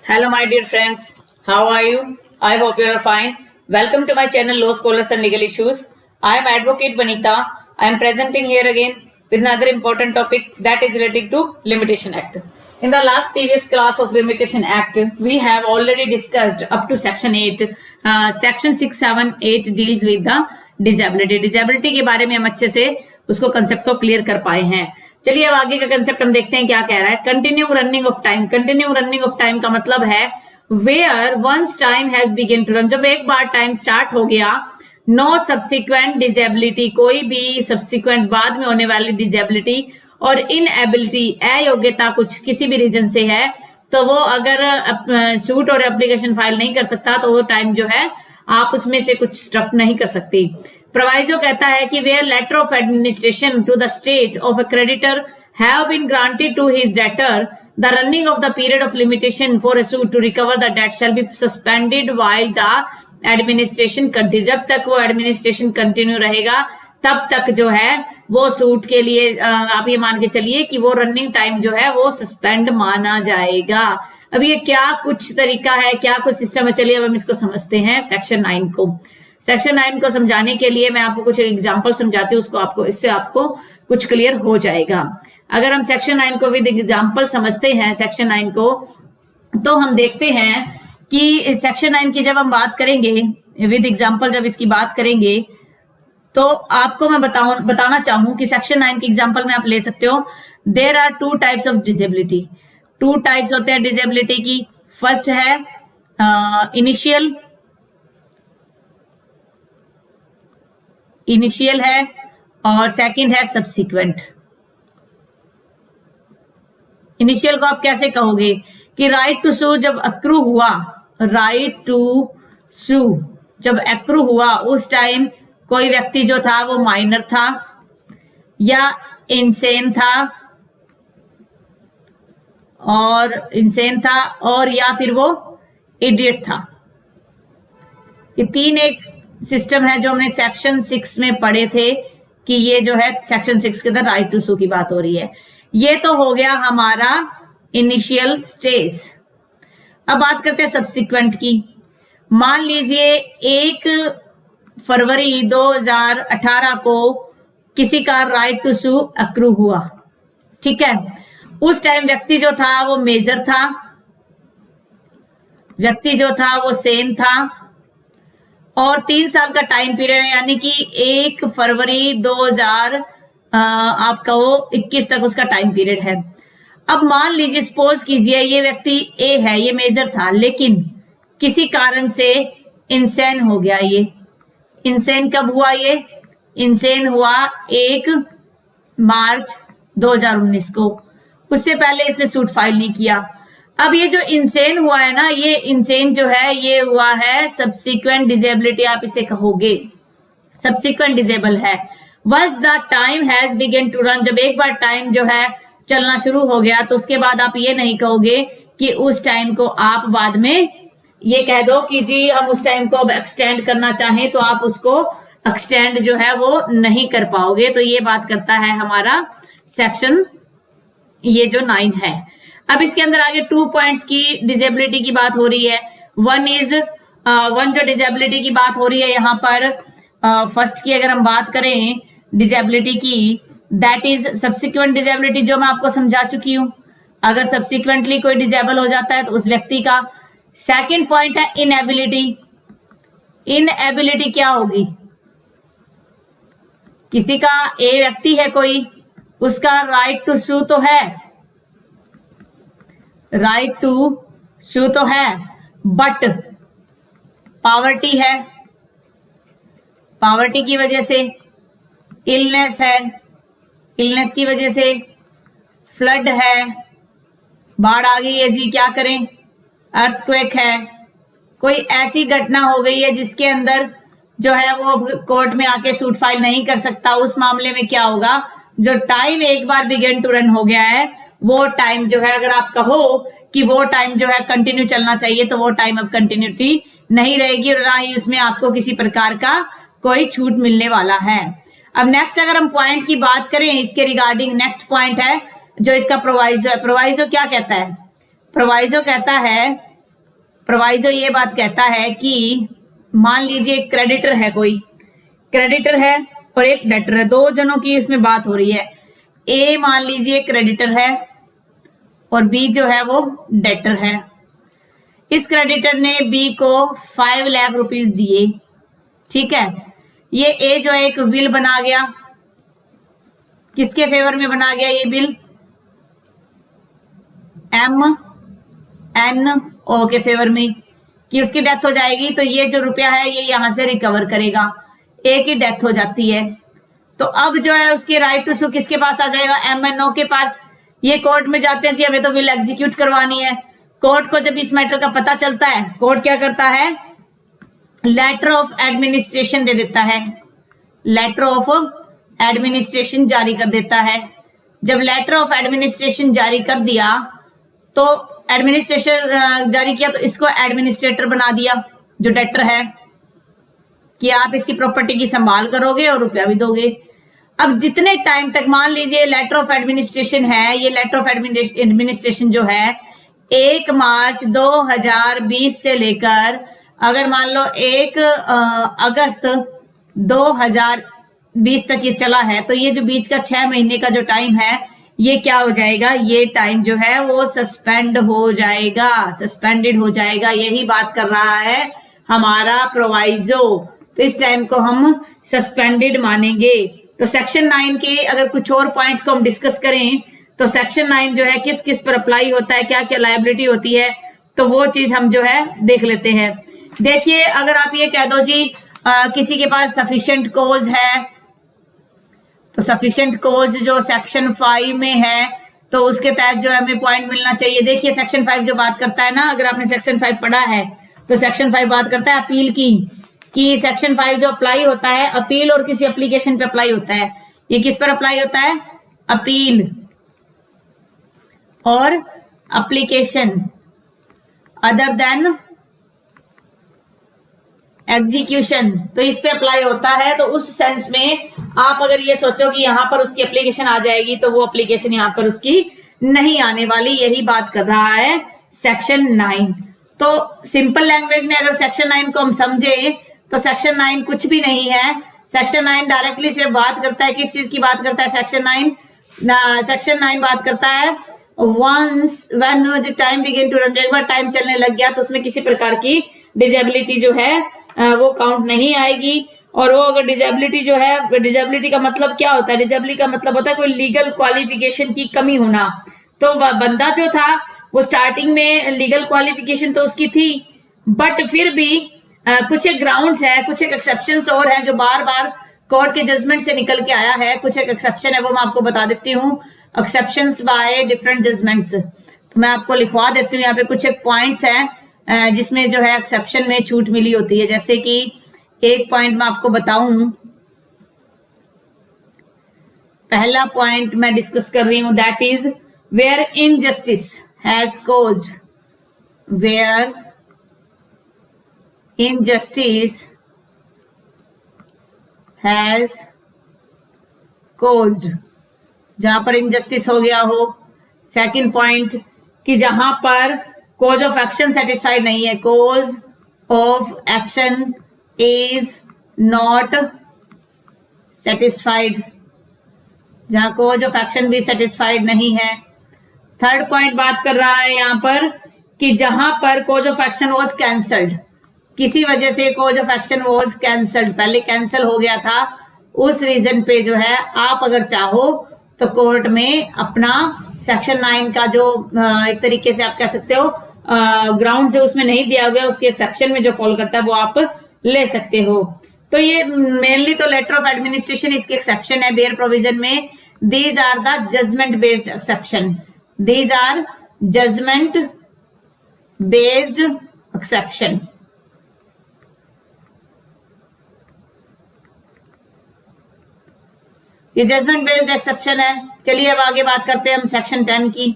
Hello, my dear friends. How are you? I hope you are fine. Welcome to my channel Law Scholars and Legal Issues. I am Advocate Vanita. I am presenting here again with another important topic that is related to Limitation Act. In the last previous class of Limitation Act, we have already discussed up to Section 8. Section 6, 7, 8 deals with the disability. Disability के बारे में हम अच्छे से उसको concept को clear कर पाए हैं. चलिए अब आगे का कंसेप्ट हम देखते हैं क्या कह रहा है. Continue running of time. Continue running of time का मतलब है where once time has begin to run. जब एक बार टाइम स्टार्ट हो गया, नो सब्सिक्वेंट डिजेबिलिटी, कोई भी सब्सिक्वेंट बाद में होने वाली डिजेबिलिटी और इनएबिलिटी, अयोग्यता कुछ किसी भी रीजन से है, तो वो अगर सूट और एप्लीकेशन फाइल नहीं कर सकता तो वो टाइम जो है आप उसमें से कुछ स्ट्रक नहीं कर सकती. प्रोवाइजो कहता है कि where letter of administration to the state of a creditor have been granted to his debtor, the running of the period of limitation for a suit to recover the debt shall be suspended while the administration continue. जब तक वो administration continue रहेगा तब तक जो है वो suit के लिए आप ये मान के चलिए कि वो रनिंग टाइम जो है वो सस्पेंड माना जाएगा. अब ये क्या कुछ तरीका है, क्या कुछ सिस्टम है, चलिए अब हम इसको समझते हैं. सेक्शन 9 को, सेक्शन 9 को समझाने के लिए मैं आपको कुछ एग्जांपल समझाती हूँ, उसको आपको इससे आपको कुछ क्लियर हो जाएगा. अगर हम सेक्शन 9 को विद एग्जांपल समझते हैं सेक्शन 9 को, तो हम देखते हैं कि सेक्शन 9 की जब हम बात करेंगे विद एग्जांपल, जब इसकी बात करेंगे तो आपको मैं बताना चाहूं कि सेक्शन 9 के एग्जांपल में आप ले सकते हो. There are two types of disability. Two types होते हैं डिजेबिलिटी की. फर्स्ट है इनिशियल है और सेकंड है सब्सिक्वेंट. इनिशियल को आप कैसे कहोगे कि राइट टू सू जब अक्रू हुआ, राइट टू सू जब अक्रू हुआ उस टाइम कोई व्यक्ति जो था वो माइनर था या इंसेन था और या फिर वो इडियट था. ये तीन एक सिस्टम है जो हमने सेक्शन 6 में पढ़े थे कि ये जो है सेक्शन 6 के अंदर राइट टू सू की बात हो रही है. ये तो हो गया हमारा इनिशियल स्टेज. अब बात करते हैं सब्सिक्वेंट की. मान लीजिए 1 फरवरी 2018 को किसी का राइट टू सू अक्रू हुआ, ठीक है. उस टाइम व्यक्ति जो था वो मेजर था, व्यक्ति जो था वो सेन था और 3 साल का टाइम पीरियड है, यानी कि 1 फरवरी 2021 तक उसका टाइम पीरियड है. अब मान लीजिए सपोज कीजिए ये व्यक्ति ए है, ये मेजर था लेकिन किसी कारण से इंसेन हो गया. ये इंसेन कब हुआ? ये इंसेन हुआ 1 मार्च 2019 को. उससे पहले इसने सूट फाइल नहीं किया. अब ये जो इंसेन हुआ है ना, ये इंसेन जो है ये हुआ है सब्सिक्वेंट डिजेबिलिटी, आप इसे कहोगे सब्सिक्वेंट डिजेबल है. Once the time has begun to run, जब एक बार टाइम जो है चलना शुरू हो गया तो उसके बाद आप ये नहीं कहोगे कि उस टाइम को आप बाद में ये कह दो कि जी हम उस टाइम को अब एक्सटेंड करना चाहें तो आप उसको एक्सटेंड जो है वो नहीं कर पाओगे. तो ये बात करता है हमारा सेक्शन ये जो 9 है. अब इसके अंदर आगे 2 पॉइंट्स की डिजेबिलिटी की बात हो रही है. वन जो डिजेबिलिटी की बात हो रही है यहाँ पर फर्स्ट की अगर हम बात करें डिजेबिलिटी की, दैट इज सब्सिक्वेंट डिजेबिलिटी, जो मैं आपको समझा चुकी हूँ. अगर सब्सिक्वेंटली कोई डिजेबल हो जाता है तो उस व्यक्ति का. सेकेंड पॉइंट है इनएबिलिटी. इनएबिलिटी क्या होगी? किसी का ए व्यक्ति है कोई, उसका राइट टू सू तो है, राइट टू सू तो है, बट पॉवर्टी है, पॉवर्टी की वजह से, इलनेस है, इलनेस की वजह से, फ्लड है, बाढ़ आ गई है जी, क्या करें, अर्थक्वेक है, कोई ऐसी घटना हो गई है जिसके अंदर जो है वो कोर्ट में आके सूट फाइल नहीं कर सकता. उस मामले में क्या होगा, जो टाइम एक बार बिगिन टू रन हो गया है वो टाइम जो है, अगर आप कहो कि वो टाइम जो है कंटिन्यू चलना चाहिए तो वो टाइम अब कंटिन्यूटी नहीं रहेगी और ना ही उसमें आपको किसी प्रकार का कोई छूट मिलने वाला है. अब नेक्स्ट अगर हम पॉइंट की बात करें इसके रिगार्डिंग, नेक्स्ट पॉइंट है जो इसका प्रोवाइजो है. प्रोवाइजो क्या कहता है? प्रोवाइजो कहता है प्रोवाइजो ये बात कहता है कि मान लीजिए क्रेडिटर है, कोई क्रेडिटर है और एक डेटर है, दो जनों की इसमें बात हो रही है। ए मान लीजिए क्रेडिटर है और बी जो है वो डेटर है। इस क्रेडिटर ने बी को 5 लाख रुपीस दिए, ठीक है। ये ए जो है एक बिल बना गया, किसके फेवर में बना गया ये बिल? एम एन ओ के फेवर में, कि उसकी डेथ हो जाएगी तो ये जो रुपया है ये यहां से रिकवर करेगा। ए की डेथ हो जाती है तो अब जो है उसकी राइट टू सू किसके पास आ जाएगा? एम एन ओ के पास। ये कोर्ट में जाते हैं जी, हमें तो विल एग्जीक्यूट करवानी है। कोर्ट को जब इस मैटर का पता चलता है, कोर्ट क्या करता है? लेटर ऑफ एडमिनिस्ट्रेशन दे देता है, लेटर ऑफ एडमिनिस्ट्रेशन जारी कर देता है। जब लेटर ऑफ एडमिनिस्ट्रेशन जारी कर दिया तो एडमिनिस्ट्रेशन जारी किया तो इसको एडमिनिस्ट्रेटर बना दिया जो डेटर है, कि आप इसकी प्रॉपर्टी की संभाल करोगे और रुपया भी दोगे। अब जितने टाइम तक, मान लीजिए लेटर ऑफ एडमिनिस्ट्रेशन है, ये लेटर ऑफ एडमिनिस्ट्रेशन जो है 1 मार्च 2020 से लेकर अगर मान लो 1 अगस्त 2020 तक ये चला है, तो ये जो बीच का 6 महीने का जो टाइम है ये क्या हो जाएगा? ये टाइम जो है वो सस्पेंड हो जाएगा, सस्पेंडेड हो जाएगा। यही बात कर रहा है हमारा प्रोवाइजो। तो इस टाइम को हम सस्पेंडेड मानेंगे। तो सेक्शन 9 के अगर कुछ और पॉइंट्स को हम डिस्कस करें तो सेक्शन 9 जो है किस किस पर अप्लाई होता है, क्या क्या लायबिलिटी होती है, तो वो चीज हम जो है देख लेते हैं। देखिए, अगर आप ये कह दो जी किसी के पास सफिशिएंट कोज है, तो सफिशिएंट कोज जो सेक्शन 5 में है तो उसके तहत जो है हमें पॉइंट मिलना चाहिए। देखिए सेक्शन 5 जो बात करता है ना, अगर आपने सेक्शन 5 पढ़ा है तो सेक्शन 5 बात करता है अपील की, कि सेक्शन 5 जो अप्लाई होता है अपील और किसी एप्लीकेशन पे अप्लाई होता है। ये किस पर अप्लाई होता है? अपील और एप्लीकेशन अदर देन एग्जीक्यूशन, तो इस पे अप्लाई होता है। तो उस सेंस में आप अगर ये सोचो कि यहाँ पर उसकी एप्लीकेशन आ जाएगी तो वो एप्लीकेशन यहाँ पर उसकी नहीं आने वाली, यही बात कर रहा है सेक्शन 9। तो सिंपल लैंग्वेज में अगर सेक्शन 9 को हम समझे तो सेक्शन 9 कुछ भी नहीं है। सेक्शन 9 डायरेक्टली सिर्फ बात करता है, किस चीज की बात करता है? सेक्शन 9 बात करता है once when the time begin to run, एक बार टाइम चलने लग गया तो उसमें किसी प्रकार की डिजेबिलिटी जो है वो काउंट नहीं आएगी। और वो अगर डिजेबिलिटी जो है, डिजेबिलिटी का मतलब क्या होता है? डिजेबिलिटी का मतलब होता है कोई लीगल क्वालिफिकेशन की कमी होना। तो बंदा जो था वो स्टार्टिंग में लीगल क्वालिफिकेशन तो उसकी थी, बट फिर भी कुछ एक ग्राउंड्स है, कुछ एक एक्सेप्शंस और हैं जो बार बार कोर्ट के जजमेंट से निकल के आया है। कुछ एक एक्सेप्शन है वो मैं आपको बता देती हूँ, एक्सेप्शंस बाय डिफरेंट जजमेंट्स। तो मैं आपको लिखवा देती हूँ यहाँ पे कुछ एक पॉइंट्स हैं जिसमें जो है एक्सेप्शन में छूट मिली होती है। जैसे कि एक पॉइंट मैं आपको बताऊं, पहला पॉइंट मैं डिस्कस कर रही हूं, that is where injustice has caused, where injustice has caused, जहां पर इनजस्टिस हो गया हो। सेकंड पॉइंट कि जहां पर कॉज ऑफ एक्शन सेटिस्फाइड नहीं है, cause of action is not satisfied, जहां कॉज ऑफ एक्शन भी सेटिस्फाइड नहीं है। थर्ड पॉइंट बात कर रहा है यहां पर कि जहां पर cause of action was cancelled, किसी वजह से cause of action was cancelled, पहले कैंसल हो गया था, उस रीजन पे जो है आप अगर चाहो तो कोर्ट में अपना सेक्शन 9 का जो एक तरीके से आप कह सकते हो ग्राउंड जो उसमें नहीं दिया गया उसके एक्सेप्शन में जो फॉलो करता है वो आप ले सकते हो। तो ये मेनली तो लेटर ऑफ एडमिनिस्ट्रेशन इसके एक्सेप्शन है बेयर प्रोविजन में। These are the judgment based exception, these are judgment based exception. ये जजमेंट बेस्ड एक्सेप्शन है। चलिए अब आगे बात करते हैं हम सेक्शन 10 की।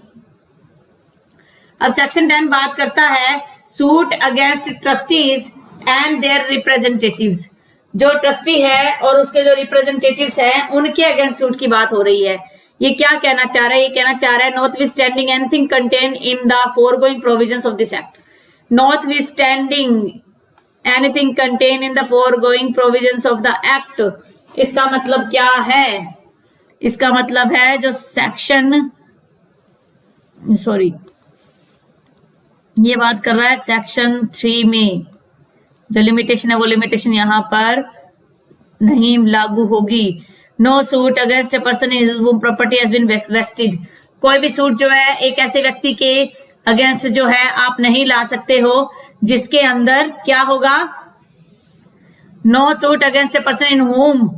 अब सेक्शन 10 बात करता है suit against trustees and their representatives. जो ट्रस्टी है और उसके जो रिप्रेजेंटेटिव्स हैं उनके अगेंस्ट सूट की बात हो रही है। ये क्या कहना चाह रहा है? ये कहना चाह रहा है notwithstanding anything contain in the foregoing provisions of this act. Notwithstanding anything contain in the foregoing provisions of the act. इसका मतलब क्या है? इसका मतलब है जो सेक्शन, सॉरी ये बात कर रहा है सेक्शन 3 में जो लिमिटेशन है वो लिमिटेशन यहां पर नहीं लागू होगी। No suit against a person in whom property has been vested. कोई भी सूट जो है एक ऐसे व्यक्ति के अगेंस्ट जो है आप नहीं ला सकते हो जिसके अंदर क्या होगा? No suit against a person in whom,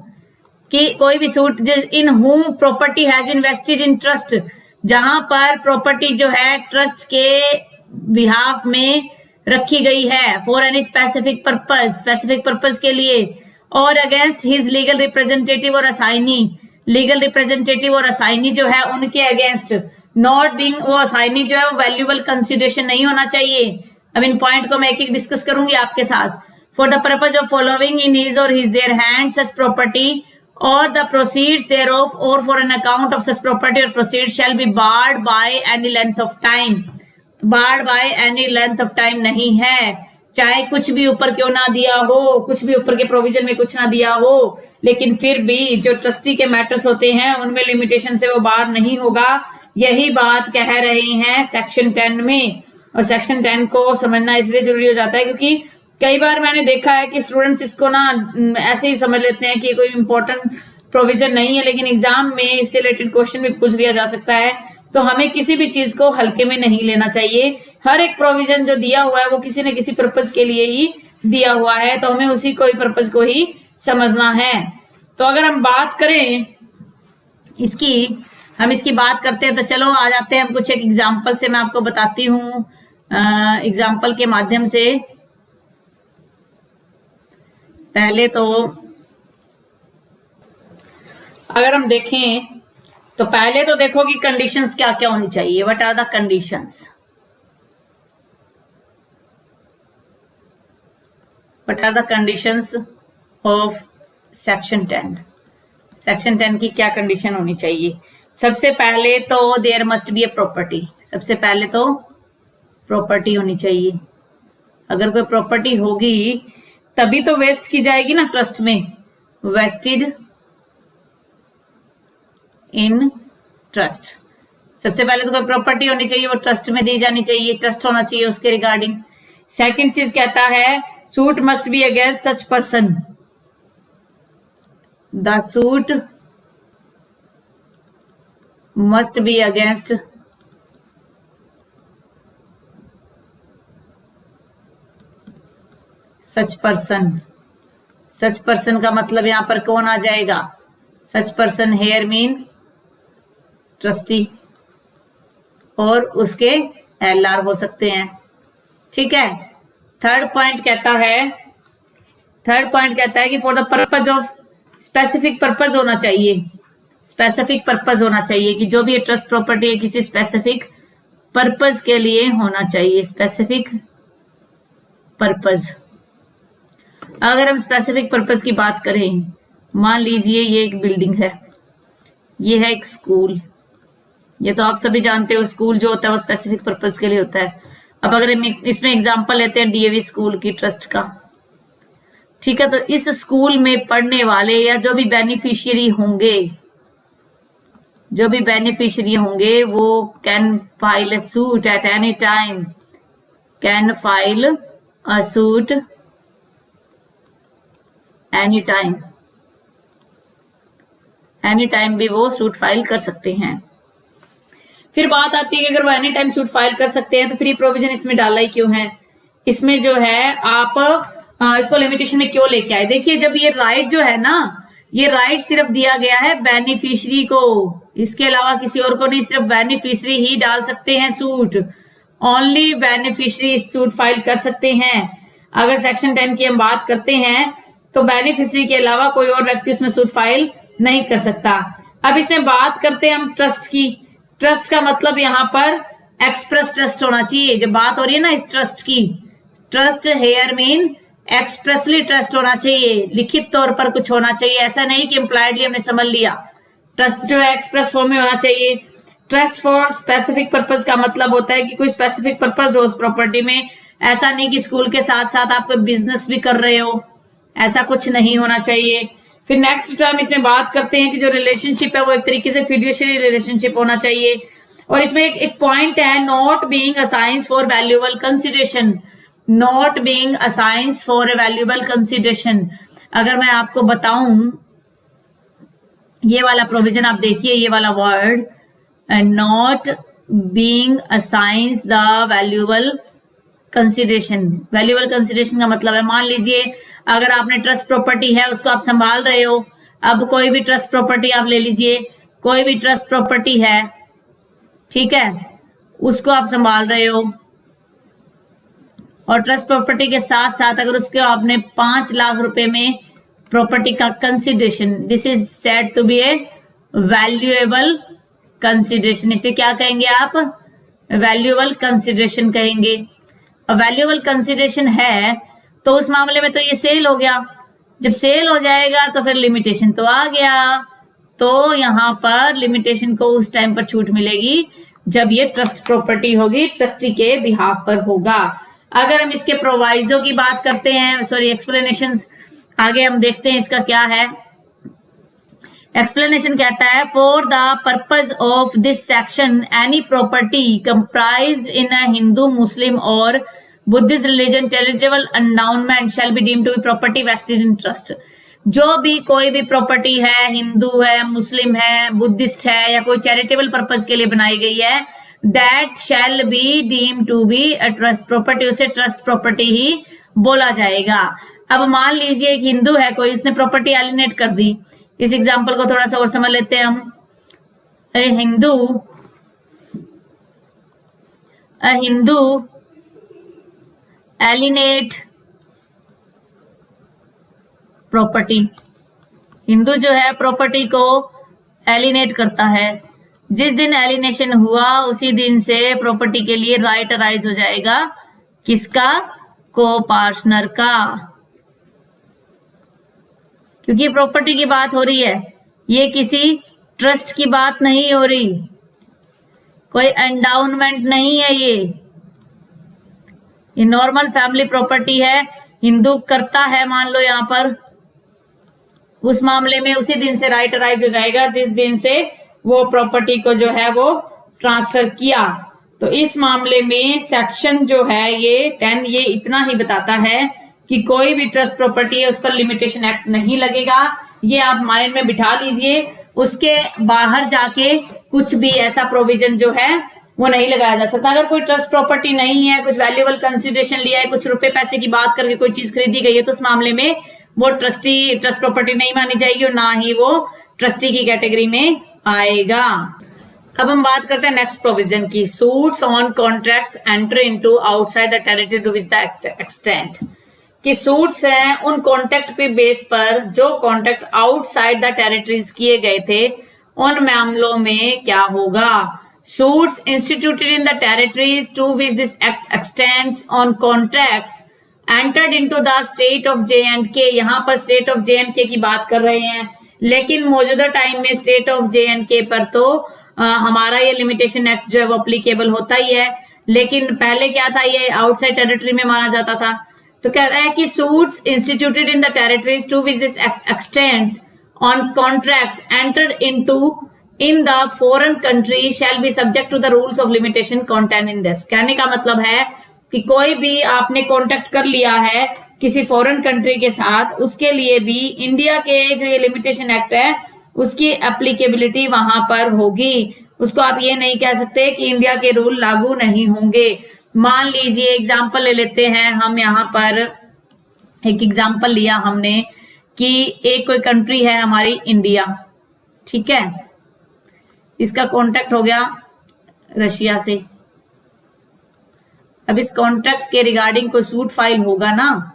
कि कोई भी suit in whom property has been vested in trust, जहां पर प्रॉपर्टी जो है ट्रस्ट के बिहाफ में रखी गई है for any specific purpose, specific purpose के लिए, और अगेंस्ट हिज लीगल रिप्रेजेंटेटिव और असाइनी, लीगल रिप्रेजेंटेटिव और असाइनी जो है उनके अगेंस्ट नॉट बीइंग, वो असाइनी जो है वो वैल्यूएबल कंसिडरेशन नहीं होना चाहिए। अब इन पॉइंट को मैं एक एक डिस्कस करूंगी आपके साथ। For the purpose of following in his और his their hand such property or the proceeds thereof or for an account of such property or proceeds shall be barred by any length of time। barred by any length of time नहीं है, चाहे कुछ भी ऊपर क्यों ना दिया हो, कुछ भी ऊपर के प्रोविजन में कुछ ना दिया हो, लेकिन फिर भी जो ट्रस्टी के मैटर्स होते हैं उनमें लिमिटेशन से वो बार नहीं होगा। यही बात कह रहे हैं सेक्शन 10 में। और सेक्शन 10 को समझना इसलिए जरूरी हो जाता है क्योंकि कई बार मैंने देखा है कि स्टूडेंट्स इसको ना ऐसे ही समझ लेते हैं कि कोई इंपॉर्टेंट प्रोविजन नहीं है, लेकिन एग्जाम में इससे रिलेटेड क्वेश्चन भी पूछ लिया जा सकता है। तो हमें किसी भी चीज को हल्के में नहीं लेना चाहिए। हर एक प्रोविजन जो दिया हुआ है वो किसी न किसी पर्पज के लिए ही दिया हुआ है, तो हमें उसी कोई पर्पज को ही समझना है। तो अगर हम बात करें इसकी बात करते हैं तो चलो आ जाते हैं हम कुछ एक एग्जाम्पल से। मैं आपको बताती हूँ एग्जाम्पल के माध्यम से। पहले तो अगर हम देखें तो पहले तो देखो कि कंडीशंस क्या क्या होनी चाहिए। What are the conditions? What are the conditions of section 10? Section 10 की क्या कंडीशन होनी चाहिए? सबसे पहले तो there must be a property. सबसे पहले तो प्रॉपर्टी होनी चाहिए। अगर कोई प्रॉपर्टी होगी तभी तो वेस्ट की जाएगी ना ट्रस्ट में। वेस्टेड इन ट्रस्ट, सबसे पहले तो कोई प्रॉपर्टी होनी चाहिए, वो ट्रस्ट में दी जानी चाहिए, ट्रस्ट होना चाहिए उसके रिगार्डिंग। सेकंड चीज कहता है suit must be against such person. The suit must be against such person. Such person का मतलब यहां पर कौन आ जाएगा? Such person here mean trustee और उसके एलआर हो सकते हैं। ठीक है। थर्ड पॉइंट कहता है कि for the purpose of specific purpose होना चाहिए। स्पेसिफिक पर्पज होना चाहिए कि जो भी ये ट्रस्ट प्रॉपर्टी है किसी स्पेसिफिक पर्पज के लिए होना चाहिए। Specific purpose. अगर हम स्पेसिफिक पर्पज की बात करें, मान लीजिए ये एक बिल्डिंग है, ये है एक स्कूल। ये तो आप सभी जानते हो स्कूल जो होता है वो स्पेसिफिक पर्पज के लिए होता है। अब अगर हम इसमें एग्जांपल लेते हैं डीएवी स्कूल की ट्रस्ट का, ठीक है, तो इस स्कूल में पढ़ने वाले या जो भी बेनिफिशियरी होंगे वो can file a suit at any time. Can file a suit any time भी वो सूट फाइल कर सकते हैं। फिर बात आती है कि अगर वो एनी टाइम सूट फाइल कर सकते हैं तो फिर ये प्रोविजन इसमें डाला ही क्यों है? इसमें जो है आप इसको लिमिटेशन में क्यों लेके आए? देखिए जब ये राइट जो है ना, ये राइट सिर्फ दिया गया है बेनिफिशियरी को, इसके अलावा किसी और को नहीं। सिर्फ बेनिफिशियरी ही डाल सकते हैं suit. Only beneficiary suit file कर सकते हैं। अगर सेक्शन 10 की हम बात करते हैं तो बेनिफिशियरी के अलावा कोई और व्यक्ति उसमें सूट फाइल नहीं कर सकता। अब इसमें बात करते हैं हम ट्रस्ट की। ट्रस्ट का मतलब यहाँ पर एक्सप्रेस ट्रस्ट होना चाहिए। जब बात हो रही है ना इस ट्रस्ट की, trust here mean expressly trust होना चाहिए, लिखित तौर पर कुछ होना चाहिए। ऐसा नहीं कि इम्प्लाइडली हमने समझ लिया। ट्रस्ट जो है एक्सप्रेस फॉर्म में होना चाहिए। ट्रस्ट फॉर स्पेसिफिक पर्पज का मतलब होता है कि कोई स्पेसिफिक पर्पज हो उस प्रॉपर्टी में, ऐसा नहीं कि स्कूल के साथ साथ आप बिजनेस भी कर रहे हो, ऐसा कुछ नहीं होना चाहिए। फिर नेक्स्ट हम इसमें बात करते हैं कि जो रिलेशनशिप है वो एक तरीके से फिड्यूशियरी रिलेशनशिप होना चाहिए। और इसमें एक पॉइंट है, not being assigns for valuable consideration, not being assigns for a valuable consideration. अगर मैं आपको बताऊं ये वाला प्रोविजन, आप देखिए ये वाला word, not being assigns the valuable consideration. Valuable consideration का मतलब है, मान लीजिए अगर आपने ट्रस्ट प्रॉपर्टी है उसको आप संभाल रहे हो। अब कोई भी ट्रस्ट प्रॉपर्टी आप ले लीजिए, कोई भी ट्रस्ट प्रॉपर्टी है, ठीक है, उसको आप संभाल रहे हो और ट्रस्ट प्रॉपर्टी के साथ साथ अगर उसके आपने 5 लाख रुपए में प्रॉपर्टी का consideration, this is said to be a valuable consideration. इसे क्या कहेंगे आप? वैल्यूएबल कंसिडरेशन कहेंगे। और वैल्यूएबल कंसिडरेशन है तो उस मामले में तो ये सेल हो गया। जब सेल हो जाएगा तो फिर लिमिटेशन तो आ गया, तो यहाँ पर लिमिटेशन को उस टाइम पर छूट मिलेगी जब ये ट्रस्ट प्रॉपर्टी होगी, ट्रस्टी के बिहाफ पर होगा। अगर हम इसके प्रोवाइजो की बात करते हैं, सॉरी एक्सप्लेनेशंस, आगे हम देखते हैं इसका क्या है। एक्सप्लेनेशन कहता है, for the purpose of this section any property comprised in a Hindu, Muslim और Buddhist religion charitable endowment shall be deemed to be property vested in trust. जो भी कोई भी प्रॉपर्टी है, हिंदू है, मुस्लिम है, बुद्धिस्ट है या कोई चैरिटेबल पर्पज के लिए बनाई गई है, that shall be deemed to be a trust property, उसे ट्रस्ट प्रॉपर्टी ही बोला जाएगा। अब मान लीजिए एक हिंदू है कोई, उसने प्रॉपर्टी एलिनेट कर दी। इस एग्जाम्पल को थोड़ा सा और समझ लेते हैं हम। हिंदू एलिनेट प्रॉपर्टी, हिंदू जो है प्रॉपर्टी को एलिनेट करता है। जिस दिन एलिनेशन हुआ उसी दिन से प्रॉपर्टी के लिए राइट अराइज हो जाएगा, किसका? को पार्टनर का, क्योंकि प्रॉपर्टी की बात हो रही है, ये किसी ट्रस्ट की बात नहीं हो रही, कोई एंडाउनमेंट नहीं है, ये नॉर्मल फैमिली प्रॉपर्टी है। हिंदू करता है मान लो यहाँ पर, उस मामले में उसी दिन से राइट अराइज हो जाएगा जिस दिन से वो प्रॉपर्टी को जो है वो ट्रांसफर किया। तो इस मामले में सेक्शन जो है ये 10 ये इतना ही बताता है कि कोई भी ट्रस्ट प्रॉपर्टी है उस पर लिमिटेशन एक्ट नहीं लगेगा। ये आप माइंड में बिठा लीजिए। उसके बाहर जाके कुछ भी ऐसा प्रोविजन जो है वो नहीं लगाया जा सकता। अगर कोई ट्रस्ट प्रॉपर्टी नहीं है, कुछ वैल्यूएबल कंसिडरेशन लिया है, कुछ रुपए पैसे की बात करके कोई चीज खरीदी गई है, तो उस मामले में वो ट्रस्ट प्रॉपर्टी नहीं मानी जाएगी और ना ही वो ट्रस्टी की कैटेगरी में आएगा। अब हम बात करते हैं नेक्स्ट प्रोविजन की, suits on contracts enter into outside the territory to which the extent, कि सूट्स हैं उन कॉन्ट्रैक्ट के बेस पर जो कॉन्ट्रैक्ट आउटसाइड द टेरिटरीज किए गए थे, उन मामलों में क्या होगा? Suits instituted in the territories to which this act extends on contracts entered into the state of J&K, यहाँ पर state of J&K की बात कर रहे हैं, लेकिन मौजूदा टाइम में state of J&K पर तो हमारा ये लिमिटेशन एक्ट जो है वो अप्लीकेबल होता ही है, लेकिन पहले क्या था, ये आउटसाइड टेरिटरी में माना जाता था। तो कह रहा है कि suits instituted in the territories to which this act extends on contracts entered into in the foreign country shall be subject to the rules of limitation contained in this। कहने का मतलब है कि कोई भी आपने कॉन्टेक्ट कर लिया है किसी फॉरेन कंट्री के साथ, उसके लिए भी इंडिया के जो ये लिमिटेशन एक्ट है उसकी एप्लीकेबिलिटी वहां पर होगी। उसको आप ये नहीं कह सकते कि इंडिया के रूल लागू नहीं होंगे। मान लीजिए एग्जाम्पल ले लेते हैं हम, यहाँ पर एक एग्जाम्पल लिया हमने कि एक कोई कंट्री है हमारी इंडिया, ठीक है, इसका कॉन्ट्रैक्ट हो गया रशिया से। अब इस कॉन्ट्रैक्ट के रिगार्डिंग कोई सूट फाइल होगा ना,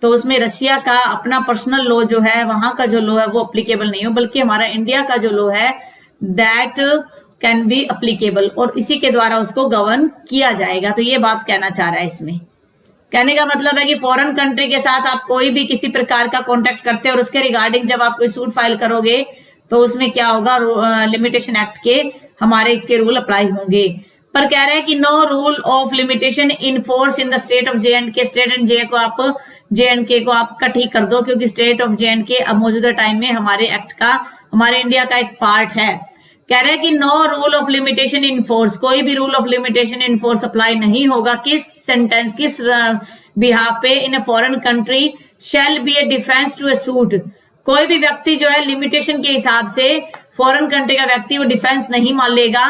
तो उसमें रशिया का अपना पर्सनल लॉ जो है, वहां का जो लॉ है वो अप्लीकेबल नहीं हो, बल्कि हमारा इंडिया का जो लॉ है दैट कैन बी अप्लीकेबल, और इसी के द्वारा उसको गवर्न किया जाएगा। तो ये बात कहना चाह रहा है इसमें। कहने का मतलब है कि फॉरेन कंट्री के साथ आप कोई भी किसी प्रकार का कॉन्ट्रैक्ट करते हैं और उसके रिगार्डिंग जब आप कोई सूट फाइल करोगे तो उसमें क्या होगा, लिमिटेशन एक्ट के हमारे इसके रूल अप्लाई होंगे। पर कह रहे हैं कि no rule of limitation in force in the state of J&K। State and J को आप J&K को आप इकट्ठी कर दो, क्योंकि स्टेट ऑफ J&K अब मौजूदा टाइम में हमारे एक्ट का, हमारे इंडिया का एक पार्ट है। कह रहे हैं कि no rule of limitation in force, कोई भी rule of limitation in force apply नहीं होगा किस सेंटेंस, किस बिहाफ पे, in a foreign country shall be a defence to a suit. कोई भी व्यक्ति जो है लिमिटेशन के हिसाब से फॉरेन कंट्री का व्यक्ति वो डिफेंस नहीं मान लेगा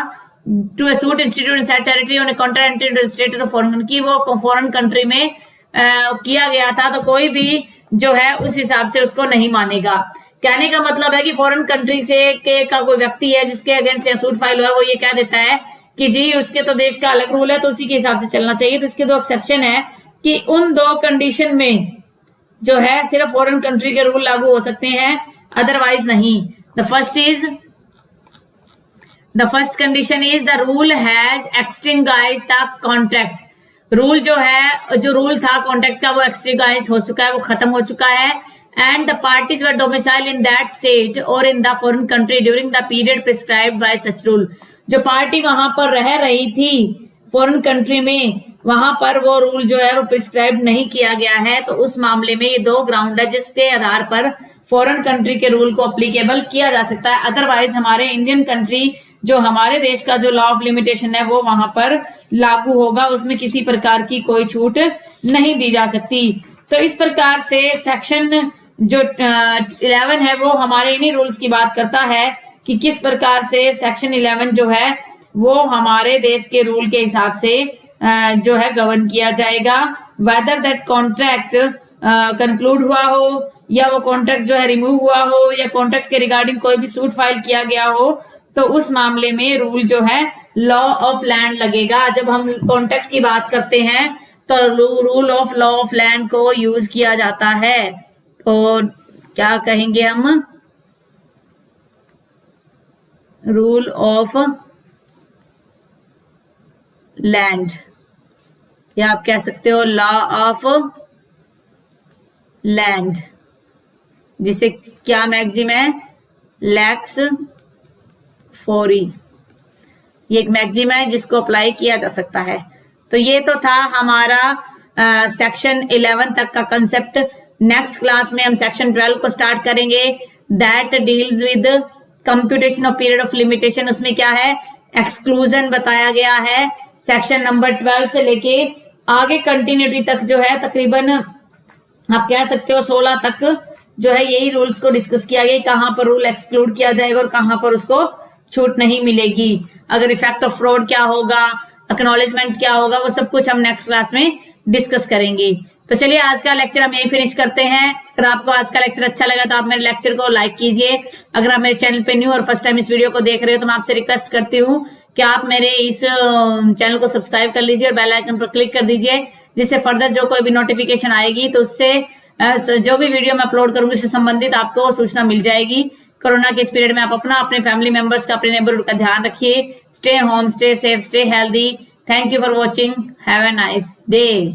to a suit institute in set territory on a contract to the state of foreign country, वो फॉरेन कंट्री में किया गया था, तो कोई भी जो है उस हिसाब से उसको नहीं मानेगा। कहने का मतलब है कि फॉरेन कंट्री से का कोई व्यक्ति है जिसके अगेंस्ट सूट फाइल हुआ, वो ये कह देता है कि जी उसके तो देश का अलग रूल है तो उसी के हिसाब से चलना चाहिए। तो इसके दो एक्सेप्शन है कि उन दो कंडीशन में जो है सिर्फ फॉरेन कंट्री के रूल लागू हो सकते हैं, अदरवाइज नहीं। The first condition is the rule has extinguished the contract. Rule जो है, जो रूल था कॉन्ट्रैक्ट का, वो एक्सटिंग्विश हो चुका है, वो खत्म हो चुका है। And the parties were domicile in that state और in the foreign country during the period prescribed by such rule. जो पार्टी वहां पर रह रही थी फॉरेन कंट्री में, वहां पर वो रूल जो है वो प्रिस्क्राइब नहीं किया गया है, तो उस मामले में ये दो ग्राउंड है जिसके आधार पर फॉरेन कंट्री के रूल को अप्लीकेबल किया जा सकता है। अदरवाइज हमारे इंडियन कंट्री, जो हमारे देश का जो लॉ ऑफ लिमिटेशन है वो वहां पर लागू होगा, उसमें किसी प्रकार की कोई छूट नहीं दी जा सकती। तो इस प्रकार से सेक्शन जो 11 है वो हमारे इन्हीं रूल्स की बात करता है कि किस प्रकार से सेक्शन 11 जो है वो हमारे देश के रूल के हिसाब से जो है गवर्न किया जाएगा। वेदर दैट कॉन्ट्रैक्ट कंक्लूड हुआ हो या वो कॉन्ट्रैक्ट जो है रिमूव हुआ हो या कॉन्ट्रैक्ट के रिगार्डिंग कोई भी सूट फाइल किया गया हो, तो उस मामले में रूल जो है लॉ ऑफ लैंड लगेगा। जब हम कॉन्ट्रैक्ट की बात करते हैं तो rule of law of land को यूज किया जाता है। तो क्या कहेंगे हम, रूल ऑफ लैंड, या आप कह सकते हो लॉ ऑफ लैंड, जिसे क्या मैक्सिम है, लेक्स फोरी। ये एक मैक्सिम है जिसको अप्लाई किया जा सकता है। तो ये तो था हमारा सेक्शन 11 तक का कंसेप्ट। नेक्स्ट क्लास में हम सेक्शन 12 को स्टार्ट करेंगे, that deals with computation of period of limitation. उसमें क्या है, एक्सक्लूजन बताया गया है। सेक्शन नंबर 12 से लेके आगे कंटिन्यूटी तक जो है तकरीबन आप कह सकते हो 16 तक जो है यही रूल्स को डिस्कस किया गया, कहां पर रूल एक्सक्लूड किया जाएगा और कहां पर उसको छूट नहीं मिलेगी। अगर इफेक्ट ऑफ फ्रॉड क्या होगा, एक्नॉलेजमेंट क्या होगा, वो सब कुछ हम नेक्स्ट क्लास में डिस्कस करेंगे। तो चलिए आज का लेक्चर हम यही फिनिश करते हैं। अगर आपको आज का लेक्चर अच्छा लगा तो आप मेरे लेक्चर को लाइक कीजिए। अगर आप मेरे चैनल पे न्यू और फर्स्ट टाइम इस वीडियो को देख रहे हो तो मैं आपसे रिक्वेस्ट करती हूँ कि आप मेरे इस चैनल को सब्सक्राइब कर लीजिए और बेल आइकन पर क्लिक कर दीजिए, जिससे फर्दर जो कोई भी नोटिफिकेशन आएगी तो उससे जो भी वीडियो मैं अपलोड करूंगी उससे संबंधित आपको सूचना मिल जाएगी। कोरोना के इस पीरियड में आप अपना, अपने फैमिली मेंबर्स का, अपने नेबरहुड का ध्यान रखिए। Stay home, stay safe, stay healthy. Thank you for watching. Have a nice day.